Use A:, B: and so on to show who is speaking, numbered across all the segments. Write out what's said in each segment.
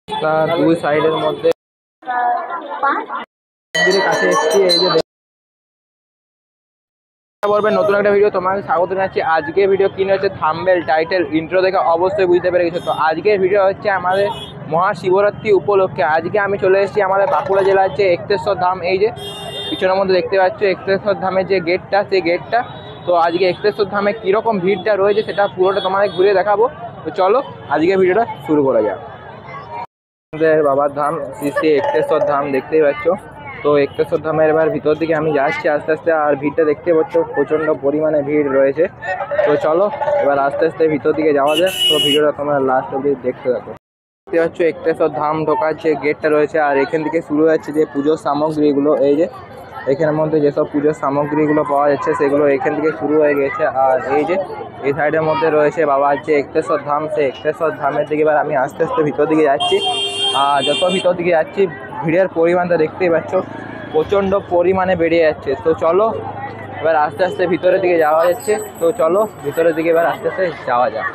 A: তার দুই সাইডের মধ্যে মন্দিরের কাছে এসেছি। এই যে বলবেন নতুন একটা ভিডিও তোমাকে স্বাগত জানাচ্ছি। আজকের ভিডিও কি হচ্ছে থাম্বনেল টাইটেল ইন্ট্রো দেখে অবশ্যই বুঝতে পেরে গেছো। তো আজকের ভিডিও হচ্ছে আমাদের মহাশিবরাত্রি উপলক্ষে। আজকে আমি চলে এসেছি আমাদের বাঁকুড়া জেলার যে এক্তেশ্বর ধাম, এই যে পিছনের মধ্যে দেখতে পাচ্ছ এক্তেশ্বর ধামের যে গেটটা, সেই গেটটা। তো আজকে এক্তেশ্বর ধামে কীরকম ভিড়টা রয়েছে সেটা পুরোটা তোমাকে ঘুরে দেখাবো। তো চলো আজকে ভিডিওটা শুরু করা যাক। আমাদের বাবার ধাম শ্রী শ্রী এক্তেশ্বর ধাম দেখতেই পাচ্ছ। তো এক্তেশ্বর ধামের এবার ভিতর দিকে আমি যাচ্ছি আস্তে আস্তে, আর ভিড়টা দেখতে পাচ্ছ প্রচণ্ড পরিমাণে ভিড় রয়েছে। তো চলো এবার আস্তে আস্তে ভিতর দিকে যাওয়া যায়। তো ভিডিওটা তোমরা লাস্ট অবধি দেখতে থাকো। দেখতে পাচ্ছ এক্তেশ্বর ধাম ঢোকার যে গেটটা রয়েছে, আর এখান থেকে শুরু হচ্ছে যে পুজোর সামগ্রীগুলো। এই যে এখানের মধ্যে যেসব পুজোর সামগ্রীগুলো পাওয়া যাচ্ছে সেগুলো এখান থেকে শুরু হয়ে গেছে। আর এই যে এই সাইডের মধ্যে রয়েছে বাবার যে এক্তেশ্বর ধাম, সেই এক্তেশ্বর ধামের দিকে এবার আমি আস্তে আস্তে ভিতর দিকে যাচ্ছি। আর যত ভিতর দিকে যাচ্ছি ভিড়ের পরিমাণটা দেখতেই পাচ্ছ প্রচণ্ড পরিমাণে বেড়ে যাচ্ছে। তো চলো এবার আস্তে আস্তে ভিতরের দিকে যাওয়া যাচ্ছে। তো চলো ভিতরের দিকে এবার আস্তে আস্তে যাওয়া যাক।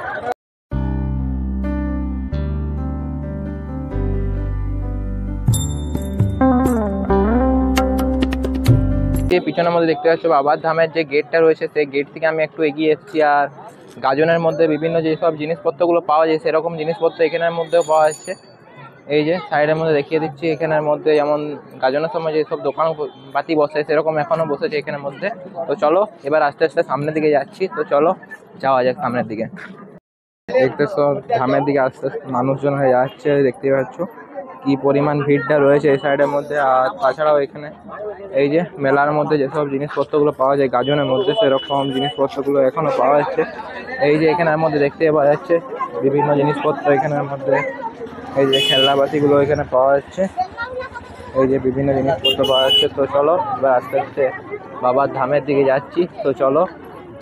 A: পিছনের মধ্যে দেখতে পাচ্ছ বাবার ধামের যে গেটটা রয়েছে, সেই গেট থেকে আমি একটু এগিয়ে এসেছি। আর গাজনের মধ্যে বিভিন্ন যেসব জিনিসপত্রগুলো পাওয়া যায় সেরকম জিনিসপত্র এখানের মধ্যেও পাওয়া যাচ্ছে। এই যে সাইডের মধ্যে দেখিয়ে দিচ্ছি, এখানের মধ্যে যেমন গাজনের সময় যেসব দোকান পাতি বসে সেরকম এখনও বসেছে এখানের মধ্যে। তো চলো এবার আস্তে আস্তে সামনের দিকে যাচ্ছি। তো চলো যাওয়া যাক সামনের দিকে। এক্তেশ্বর ধামের দিকে আস্তে আস্তে মানুষজন হয়ে যাচ্ছে, দেখতেই পাচ্ছ কি পরিমাণ ভিড়টা রয়েছে এই সাইডের মধ্যে। আর তাছাড়াও এখানে এই যে মেলার মধ্যে যেসব জিনিসপত্রগুলো পাওয়া যায় গাজনের মধ্যে, সেরকম জিনিসপত্রগুলো এখনও পাওয়া যাচ্ছে। এই যে এখানের মধ্যে দেখতে পাওয়া যাচ্ছে বিভিন্ন জিনিসপত্র এখানের মধ্যে। এই যে খেলনাপাতিগুলো এখানে পাওয়া যাচ্ছে, এই যে বিভিন্ন জিনিসপত্র পাওয়া যাচ্ছে। তো চলো এবার আস্তে আস্তে বাবার ধামের দিকে যাচ্ছি। তো চলো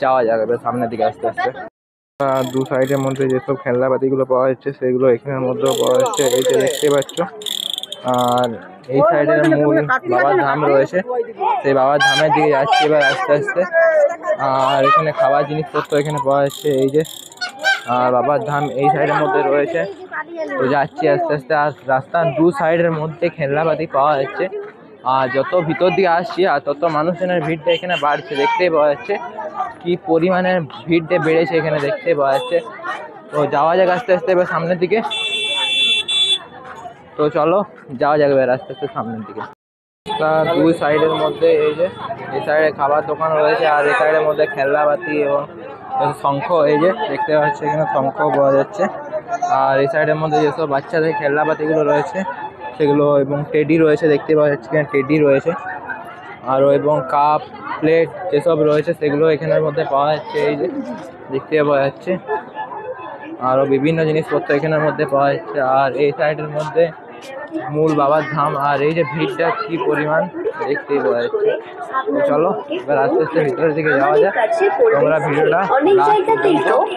A: যাওয়া যাবে এবার সামনের দিকে আস্তে আস্তে। দু সাইডের মধ্যে যেসব খেলনাপাতিগুলো পাওয়া যাচ্ছে সেগুলো এখানের মধ্যেও পাওয়া যাচ্ছে, এই যে দেখতে পাচ্ছ। আর এই সাইডের মূল বাবার ধাম রয়েছে, সেই বাবার ধামের দিকে যাচ্ছি এবার আস্তে আস্তে। আর এখানে খাবার জিনিসপত্র এখানে পাওয়া যাচ্ছে, এই যে আর বাবার ধাম এই সাইডের মধ্যে রয়েছে। তো যাচ্ছি আস্তে আস্তে। আর রাস্তার দু সাইডের মধ্যে খেলনাপাতি পাওয়া যাচ্ছে। আর যত ভিতর দিকে আসছি আর তত মানুষজনের ভিড়টা এখানে বাড়ছে, দেখতেই পাওয়া যাচ্ছে কি পরিমাণে ভিড়টা বেড়েছে এখানে, দেখতেই পাওয়া যাচ্ছে। তো যাওয়া যাক আস্তে আস্তে এবার সামনের দিকে। তো চলো যাওয়া যাবে এবার আস্তে আস্তে সামনের দিকে। তার দুই সাইডের মধ্যে এই যে এই সাইডে খাবার দোকান রয়েছে, আর এই সাইডের মধ্যে খেলনাপাতি এবং শঙ্খ, এই যে দেখতে পাচ্ছি এখানে শঙ্খ পাওয়া যাচ্ছে। আর এই সাইডের মধ্যে যেসব বাচ্চাদের খেলনাপাতিগুলো রয়েছে সেগুলো, এবং টেডি রয়েছে দেখতে পাওয়া যাচ্ছে, এখানে টেডি রয়েছে। আরও এবং কাপ প্লেট যেসব রয়েছে সেগুলো এখানের মধ্যে পাওয়া যাচ্ছে, এই যে দেখতে পাওয়া যাচ্ছে। আরও বিভিন্ন জিনিসপত্র এখানের মধ্যে পাওয়া যাচ্ছে। আর এই সাইডের মধ্যে মূল বাবার ধাম। আর এই যে ভিড়টা কি পরিমাণ দেখতেই পাওয়া যাচ্ছে। তো চলো এবার আস্তে আস্তে ভিতরের দিকে যাওয়া যায়। তোমরা ভিডিওটা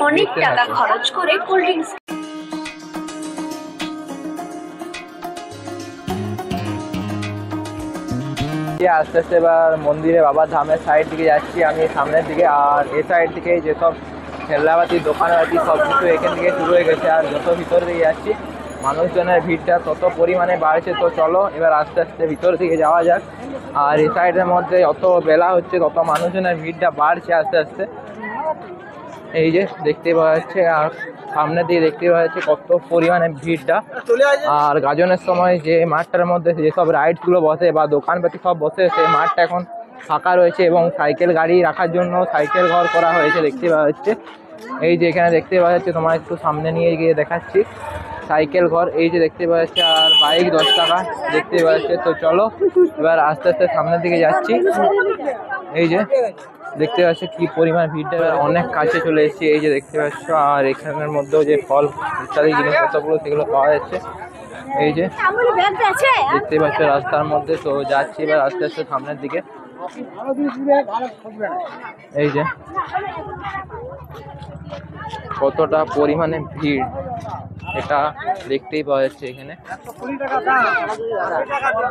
B: অনেক টাকা খরচ করে কোল্ড ড্রিঙ্কস
A: আস্তে আস্তে এবার মন্দিরে বাবার ধামের সাইড দিকে যাচ্ছি আমি সামনের দিকে। আর এই সাইড থেকে যেসব খেলনাপাতির দোকানপাতি সব কিছু এখান থেকে শুরু হয়ে গেছে। আর যত ভিতর দিকে যাচ্ছি মানুষজনের ভিড়টা তত পরিমাণে বাড়ছে। তো চলো এবার আস্তে আস্তে ভিতর দিকে যাওয়া যাক। আর এই সাইডের মধ্যে যত বেলা হচ্ছে তত মানুষজনের ভিড়টা বাড়ছে আস্তে আস্তে, এই যে দেখতে পাওয়া যাচ্ছে। আর সামনের দিকে দেখতে পাওয়া যাচ্ছে কত পরিমাণে ভিড়টা। আর গাজনের সময় যে মাঠটার মধ্যে যেসব রাইডসগুলো বসে বা দোকানপাতি সব বসে, সেই মাঠটা এখন ফাঁকা রয়েছে এবং সাইকেল গাড়ি রাখার জন্য সাইকেল ঘর করা হয়েছে দেখতে পাওয়া যাচ্ছে। এই যে এখানে দেখতে পাওয়া যাচ্ছে, তোমার একটু সামনে নিয়ে গিয়ে দেখাচ্ছি সাইকেল ঘর, এই যে দেখতে পাওয়া যাচ্ছে। আর বাইক 10 টাকা দেখতে পাওয়া যাচ্ছে। তো চলো এবার আস্তে আস্তে সামনের দিকে যাচ্ছি। এই যে দেখতে পাচ্ছ কি পরিমাণ ভিড়টা, অনেক কাছে চলে এসেছি, এই যে দেখতে পাচ্ছ। আর এখানের মধ্যেও যে ফল ইত্যাদি জিনিসপত্রগুলো সেগুলো পাওয়া যাচ্ছে, এই যে দেখতে পাচ্ছ রাস্তার মধ্যে। তো যাচ্ছি এবার আস্তে আস্তে সামনের দিকে। এই যে কতটা পরিমাণে ভিড় এটা দেখতেই পাওয়া যাচ্ছে, এখানে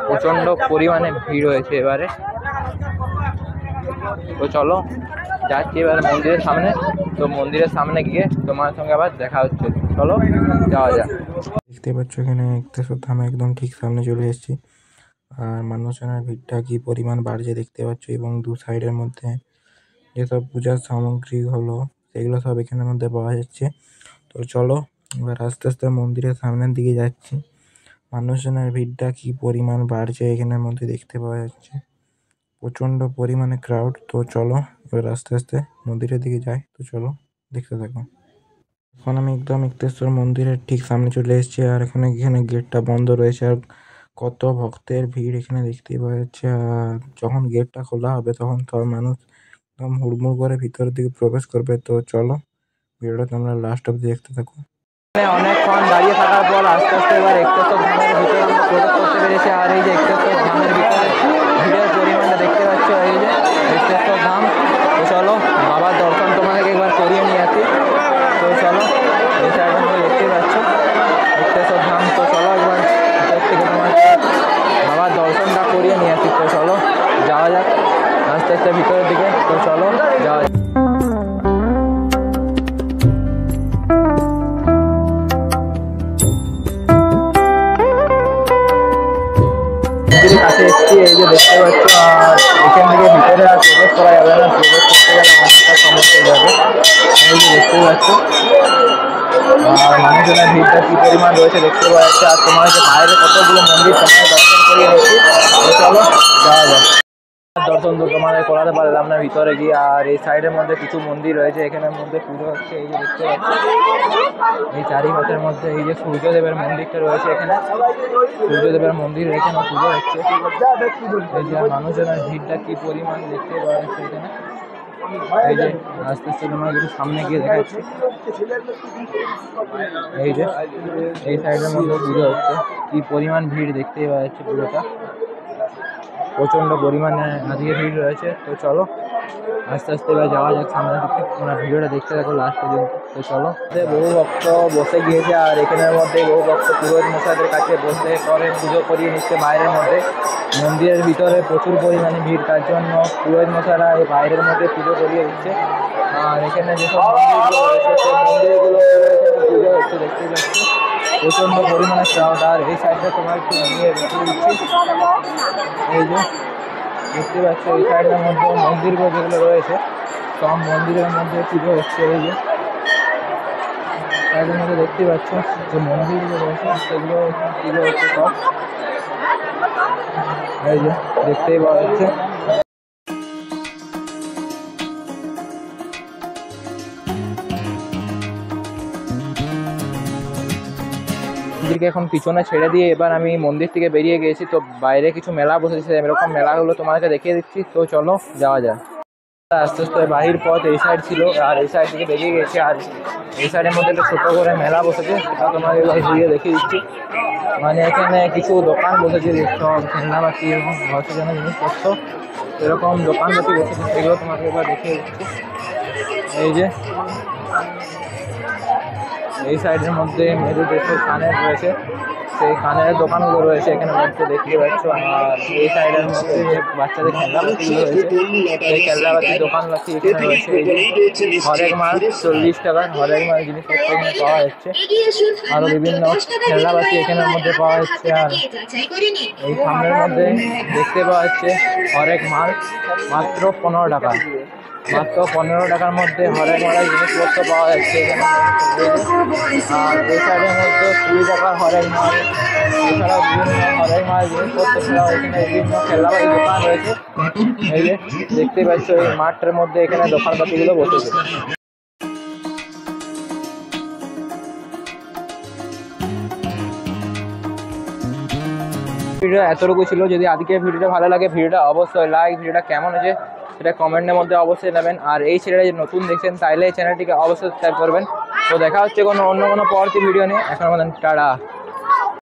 A: প্রচণ্ড পরিমাণে ভিড় হয়েছে এবারে। তো চলো যাচ্ছি এবার মন্দিরের সামনে। তো মন্দিরের সামনে গিয়ে তোমার সঙ্গে আবার দেখা হচ্ছে, চলো যাওয়া যাক।
C: দেখতে পাচ্ছ এখানে একতেশ্বর ধাম একদম ঠিক সামনে চলে এসেছি। আর মানুষজনের ভিড়টা কি পরিমাণ বাড়ছে দেখতে পাচ্ছ, এবং দু সাইডের মধ্যে যেসব পূজার সামগ্রী হলো সেগুলো সব এখানের মধ্যে পাওয়া যাচ্ছে। তো চলো এবার আস্তে আস্তে মন্দিরের সামনের দিকে যাচ্ছি। মানুষজনের ভিড়টা কি পরিমাণ বাড়ছে এখানের মধ্যে দেখতে পাওয়া যাচ্ছে, প্রচণ্ড পরিমাণে ক্রাউড। তো চলো এবার আস্তে আস্তে মন্দিরের দিকে যাই। তো চলো দেখতে থাকো। এখন আমি একদম একতেশ্বর মন্দিরের ঠিক সামনে চলে এসেছি, আর এখানে গেটটা বন্ধ রয়েছে, আর কত ভক্তের ভিড় এখানে দেখতেই পাওয়া যাচ্ছে। আর যখন গেটটা খোলা হবে তখন সব মানুষ একদম হুড়মুড় করে ভিতরের দিকে প্রবেশ করবে। তো চলো ভিডিওটা তোমরা লাস্ট অব্দি দেখতে থাকো।
A: অনেকক্ষণ দাঁড়িয়ে থাকার পর আস্তে আস্তে এবার একতেশ্বর ধামের ভিতরে আমরা প্রবেশ করতে পেরেছি। আর এই যে একতেশ্বর ধামের ভিতরে ভিড়ের পরিমাণটা দেখতে পাচ্ছ, এই যে একতেশ্বর ধাম। তো চলো বাবার দর্শন তোমাদেরকে একবার করিয়ে নিয়ে আসি। তো চলো এই সাইডের মধ্যে দেখতে পাচ্ছ একতেশ্বর ধাম। তো চলো একবার ভিতর থেকে তোমাকে বাবার দর্শনটা করিয়ে নিয়ে আসি। তো চলো যাওয়া যাক আস্তে আস্তে ভিতরের দিকে। তো চলো যাওয়া যাক। মন্দিরের কাছে এসেছি, এই যে দেখতে পাচ্ছ। আর এখান থেকে ভিতরে আর প্রবেশ করা যাবে না, প্রবেশ করতে গেলে অনেকটা সময় চলে যাবে। এই যে দেখতে পাচ্ছ। আর মানুষজনের ভিড়টা কি পরিমাণ রয়েছে দেখতে পাওয়া যাচ্ছে। আর তোমাকে বাইরে কতগুলো মন্দির তোমাকে দর্শন করিয়ে নিচ্ছি। তো চলো যাওয়া যাক। দর্শন তো তোমাদের করাতে পারলাম না ভিতরে গিয়ে। আর এই সাইডের মধ্যে কিছু মন্দির রয়েছে, এখানের মধ্যে পুজো হচ্ছে। এই যে দেখতে পাচ্ছি এই চারিপাশের মধ্যে এই যে সূর্যদেবের মন্দিরটা রয়েছে, এখানে সূর্যদেবের মন্দির এখানে পুজো হচ্ছে। এই যে মানুষজনের ভিড়টা কি পরিমাণ দেখতে পাওয়া যাচ্ছে এখানে। এই যে আস্তে আস্তে তোমার একটু সামনে গিয়ে দেখাচ্ছি। এই যে এই সাইডের মধ্যে পুজো হচ্ছে, কি পরিমাণ ভিড় দেখতে পাওয়া যাচ্ছে। পুজোটা প্রচণ্ড পরিমাণে আজকে ভিড় রয়েছে। তো চলো আস্তে আস্তে এবার যাওয়া যাক সামনের দিকে। তোমরা ভিডিওটা দেখতে থাকো লাস্ট পর্যন্ত। তো চলো বহু ভক্ত বসে গিয়েছে, আর এখানের মধ্যে বহু ভক্ত পুরোহিত মশাইদের কাছে বসে পরে পুজো করিয়ে নিচ্ছে বাইরের মধ্যে। মন্দিরের ভিতরে প্রচুর পরিমাণে ভিড়, তার জন্য পুরোহিত মশাইরা এই বাইরের মধ্যে পুজো করিয়ে দিচ্ছে। আর এখানে যেসব মন্দিরগুলো রয়েছে সেই মন্দিরগুলো পুজো হচ্ছে দেখতে পাচ্ছি, প্রচণ্ড পরিমাণে ক্রাউড। আর এই সাইডটা তোমার একটু নিয়ে দেখিয়ে দিচ্ছি। এই যে দেখতে পাচ্ছ এই সাইডের মধ্যে মন্দিরগুলো যেগুলো রয়েছে সব মন্দিরের মধ্যে পুজো হচ্ছে। এই যে সাইডের মধ্যে দেখতে পাচ্ছ যে মন্দিরগুলো রয়েছে সেগুলো পুজো হচ্ছে সব। এই যে দেখতেই পাওয়া যাচ্ছে। মন্দিরকে এখন পিছনে ছেড়ে দিয়ে এবার আমি মন্দির থেকে বেরিয়ে গিয়েছি। তো বাইরে কিছু মেলা বসেছে, এরকম মেলাগুলো তোমাকে দেখিয়ে দিচ্ছি। তো চলো যাওয়া যায়। আস্তে আস্তে বাহির পথ এই সাইড ছিল, আর এই সাইড থেকে বেরিয়ে গেছে। আর এই সাইডের মধ্যে একটা ছোটো করে মেলা বসেছে, সেটা তোমাকে এবার ঘুরিয়ে দেখিয়ে দিচ্ছি। মানে এখানে কিছু দোকান বসেছে, সব খেলনাবাতি এবং ঘর সাজানোর জিনিসপত্র এরকম দোকানপাতি বসেছে, সেগুলো তোমাকে এবার দেখিয়ে দিচ্ছি। এই যে এই সাইডের মধ্যে মেয়েদের যেসব কানের রয়েছে সেই কানের দোকানগুলো রয়েছে এখানে মধ্যে দেখতে পাচ্ছ। আর এই সাইডের মধ্যে বাচ্চাদের খেলনাবাতিগুলো রয়েছে, সেই খেলনাবাতির দোকানবাতি এখানে রয়েছে। এই যে হরেক মাল 40 টাকার হরেক মাল জিনিসপত্র এখানে পাওয়া যাচ্ছে। আরও বিভিন্ন খেলনাবাতি এখানের মধ্যে পাওয়া যাচ্ছে। আর এই সামনের মধ্যে দেখতে পাওয়া যাচ্ছে হরেক মাল মাত্র 15 টাকা, মাত্র 15 টাকার মধ্যে হরেক মালের জিনিসপত্র পাওয়া যাচ্ছে এখানে। আর এই সাইডের মধ্যে 20 টাকার হরেক মাল, এছাড়াও বিভিন্ন হরেক মাল জিনিসপত্র ছাড়াও এখানে বিভিন্ন খেলনাবাতি দোকান রয়েছে। এই যে দেখতে পাচ্ছ এই মাঠটার মধ্যে এখানে দোকানপাতিগুলো বসেছে। ভিডিও এতটুকু ছিল। যদি আজকের ভিডিওটা ভালো লাগে ভিডিওটা অবশ্যই লাইক, ভিডিওটা কেমন হয়েছে সেটা কমেন্টের মধ্যে অবশ্যই নেবেন। আর এই চ্যানেলে যদি নতুন দেখছেন তাহলে এই চ্যানেলটিকে অবশ্যই সাবস্ক্রাইব করবেন। তো দেখা হচ্ছে অন্য কোনো পরবর্তী ভিডিও নিয়ে। এখন আমাদের টাটা।